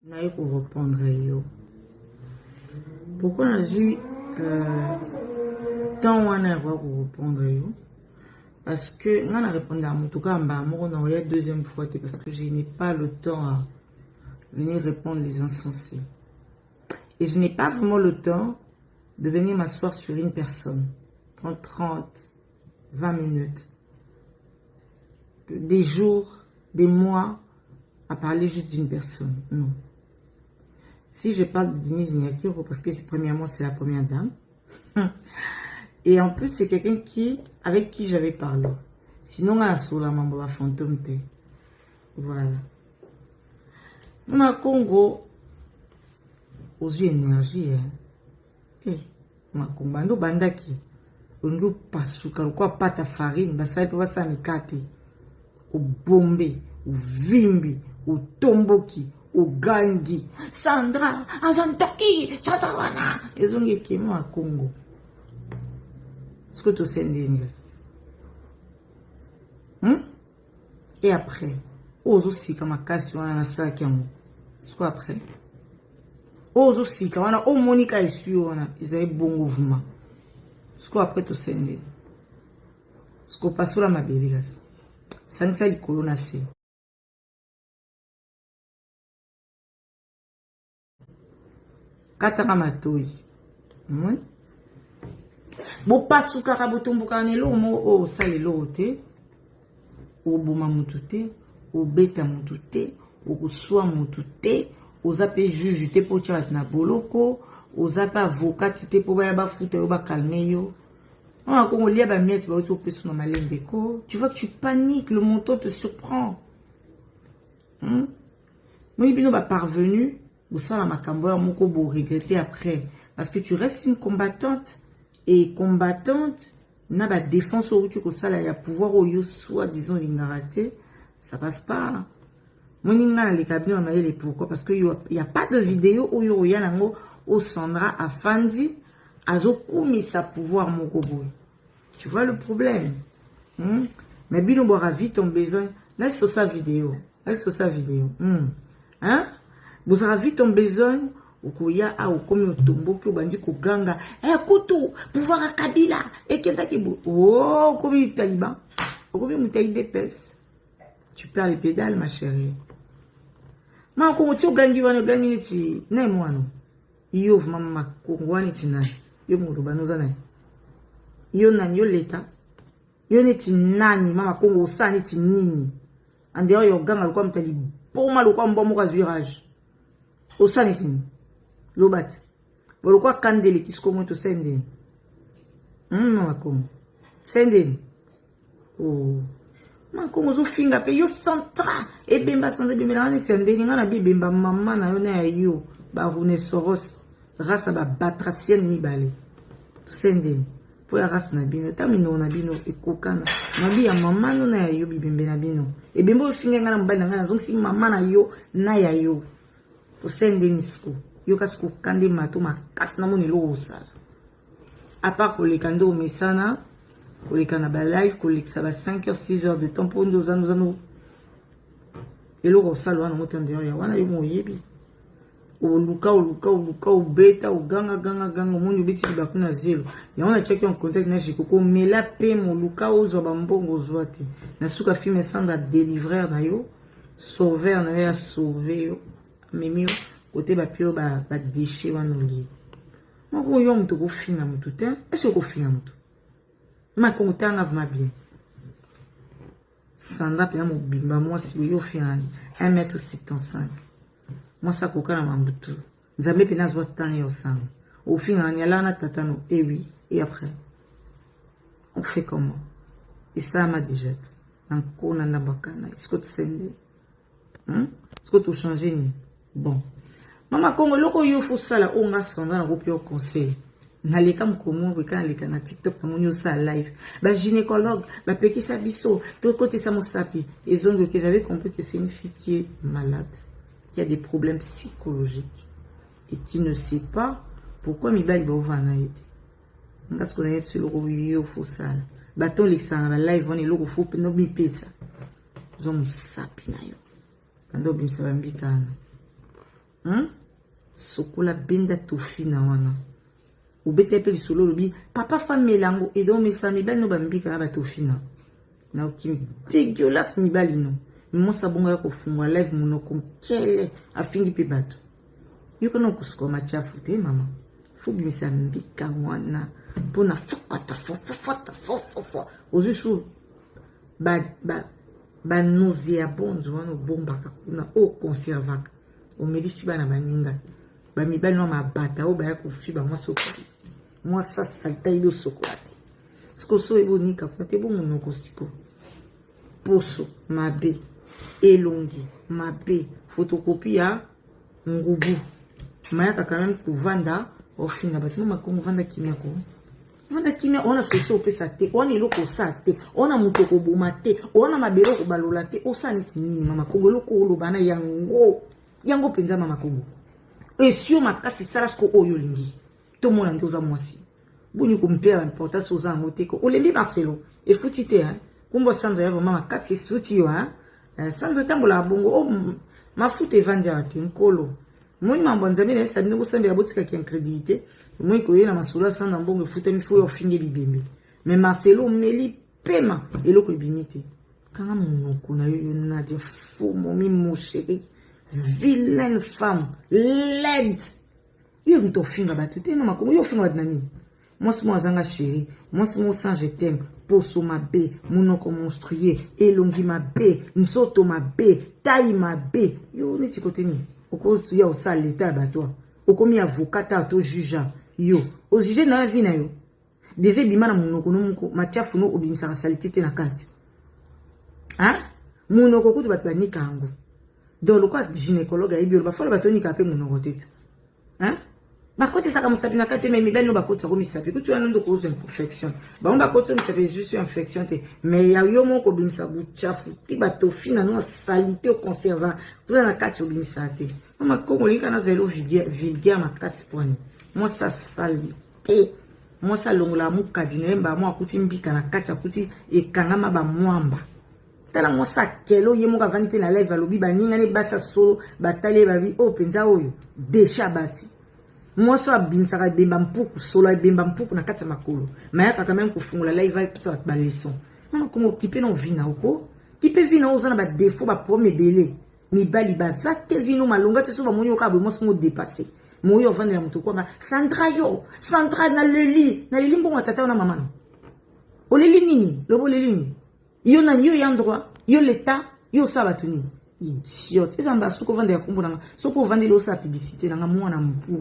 Naïe pour répondre yo. Pourquoi on a eu tant on a pour répondre yo? Parce que on a répondu à mon tout cas on a deuxième fois parce que je n'ai pas le temps à venir répondre les insensés. Et je n'ai pas vraiment le temps de venir m'asseoir sur une personne. 30, 20 minutes. Des jours, des mois à parler juste d'une personne. Non. Si je parle de Denise Nyakiro, parce que premièrement, c'est la première dame. Et en plus, c'est quelqu'un avec qui j'avais parlé. Sinon, on a sur la mambo fantôme. Voilà. On a Congo aux yeux énergie. Eh, ma Congo, bandaki. On nous passe quoi pâte farine, basa peut ça me kate. Au Bombé, au Vimbi, au Tomboki. Au Gandhi, Sandra, Azantaki, Satawana. Ils ont été à Congo. Ce que tu sais, et après, aux aussi comme à Cassion, on a ça qui a mot. Ce qu'après, aux aussi quand on a au Monica et sur on a, ils avaient bon mouvement. Ce qu'après tu sais, ce qu'on passe sur la ma bébé, ça ne sait pas colonna c'est. Katara matoi. Bo pasu karabotombo kanelo mo o salelo te. O boma mutu te, o beta mutu te, o kuswa mutu te, o zape juge te po tia na boloko, o zape avocat te po ba foutre o ba calmer yo. On Congo lia ba miette ba oto pesu na malembe ko. Tu vois que tu paniques, le montant te surprend. Moi bino ba parvenu ou ça la makambo moko bo regretter après parce que tu restes une combattante et combattante na ba défense au tu ko sala ya pouvoir au yo soit disons l'ingarate ça passe pas moninga les cabinets on a les pourquoi parce que y a pas de vidéo où yo ya nango au Sandra afandi azokumi sa pouvoir moko boy tu vois le problème mais bino boira vite ton besoin là sur sa vidéo hein vous avez vite ton besoin Okoya a okomi otomboki obandi koganga kutu pouvoir à Kabila et Kentaki oh comme taliban okomi mutayi dépêche tu perds les pédales ma chérie ma ko tu gangi wana gangi ti na mwano iyo mama kongwani ti na yo mo banoza na yo na yo leta yo neti nani mama kongo osani ti nini ande yo ganga kwa mtali poma lokwa mbomo ka virage osani ti Lobat. Pourquoi candele kisko mo to sende? Makongo. Sende. Oh. Makongo zo finga pe yo centra e bemba sande bemba na tsende nga na bemba mama na yo na yo ba Rhinoceros race ba batracienne mi balé. To sende. Pour la race na bino tamino na bino e kokana. Na bi ya mama no na yo bibembe na bino. E bembo finga nga na mbanda nga na zongi mama na yo na ya yo. To sende nisko. Yo kasiko kande mato makasi na moni lo osala à part koleka ndo mesana koleka na ba live kolekisa ba 5 heures 6 heures de temps pour nous ano eloko osala wana motende ya wana yo moyebi oluka obeta oganga moni obeti bakuna zelo ya wana check en contact na jikoko mela pe moluka ozwa bambongo ozwa te na suka filme Sandra délivrer na yo sauveur na ya sauver yo memi côté ba pio ba déchet wana oli moko yo mto ko finga mto te est-ce ko finga mto ma ko mutanga va bien Sandra pe mo bimba moi si yo finga 1m75 moi ça ko kana mambutu nzambe pe nazwa tani yo sang au finga nyala na tatano et oui et après on fait comment et ça m'a déjà encore na bakana est-ce que tu sais est-ce que tu changer ni bon Mama Congo loko yo fo sala onga songa na kopio conseil na leka mkomo weka na leka na TikTok na monyo sa live ba gynécologue ba pekisa biso to côté sa mosapi et ont que j'avais compris que c'est une fille qui est malade qui a des problèmes psychologiques et qui ne sait pas pourquoi mi bali ba ovana yete nga ce qu'on a sur le yo fo sala ba ton lexa na live on loko fo no bi pesa zo mosapi na yo ando bimsa bambikana sokola benda tofina wana ubete pe lisolo lobi papa femme melango et donc mesa mibali no bambika na batofina na okimi dégueulasse mibali no mosa bongo ya kofungwa live monoko kele afingi pe bato yuko no kusko machafu te mama fubi misa mbika wana pona fokata fofofota ozusu ba nauséabonde wana obombaka kuna o conservaka omelisi bana baninga bamibali no mabata o baya kofiba mwasa salita ido sokolate siko so ebonika kuna te bomonoko siko poso mabe elongi mabe photocopie ya ngubu mayaka quand même kuvanda ofina bato no makongo vanda kimia ko vanda kimia ona soso opesa te ona iloko sa te ona muto ko boma te ona mabero ko balola te osa niti nini mama kongo loko olobana yango penza mama kongo esio makasi sala sko oyo lingi to mona ndoza mwasi buni ko mpea importance oza ngote ko olembi Marcelo e futi te hein kumbo sandra ya mama makasi suti yo hein sandra tambola bongo mafuta evanja te nkolo moni mambo nzambe na sandra ko sandra botika ki incrédité moi ko yena masolo sandra mbongo futa mi fo yo finge libembe mais Marcelo meli pema eloko ebimite kanga monoko na yo na de fou momi mon chéri vilaine femme laide yo mto finga batu te no makongo yo finga nani moi c'est moi zanga chéri moi c'est mon sang je t'aime poso mabe monoko monstrueux elongi mabe nsoto mabe taille mabe yo neti kote ni oko ya osala l'état bato okomi avocat to juge yo o juge na vie na yo déjà bima na monoko no moko matiafu no obimisa salité te na kati hein monoko kutu bato banika yango donc le quoi gynécologue a ebio ba fala bato nika pe monoko tete hein bakoti saka musapi na kate memi beno bakoti ko misapi kutu ya ndo ko imperfection ba on bakoti misapi juste infection te mais ya yo moko bimisa buchafu ti bato fina no salité au conservant pour na kati obimisa te mama kongo lika na zelo vulgaire makasi poni moi ça salité moi ça longola mukadine mba moi akuti mbika na kati akuti ekangama ba mwamba tala moi ça kelo yemo ka vani pe na live alobi ba ninga ne basa solo batale ba bi o penza oyo decha basi moi ça binsaka bemba mpuku solo bemba mpuku na kati ya makolo mayaka quand même kufungula live va pesa ba leçon mama kongo kipe no vina oko kipe vina ozana ba défaut ba problème belé mibali baza te vino malonga te so ba moni okabwe mo smo dépasser moyo vanda ya muto kwanga Sandra na leli mbongo tata na mama o leli nini lobo leli nini yo na yo ya droit yo l'état yo sabatuni idiote ezamba suko vanda ya kumbu na soko vanda lo sa publicité na mwana mpu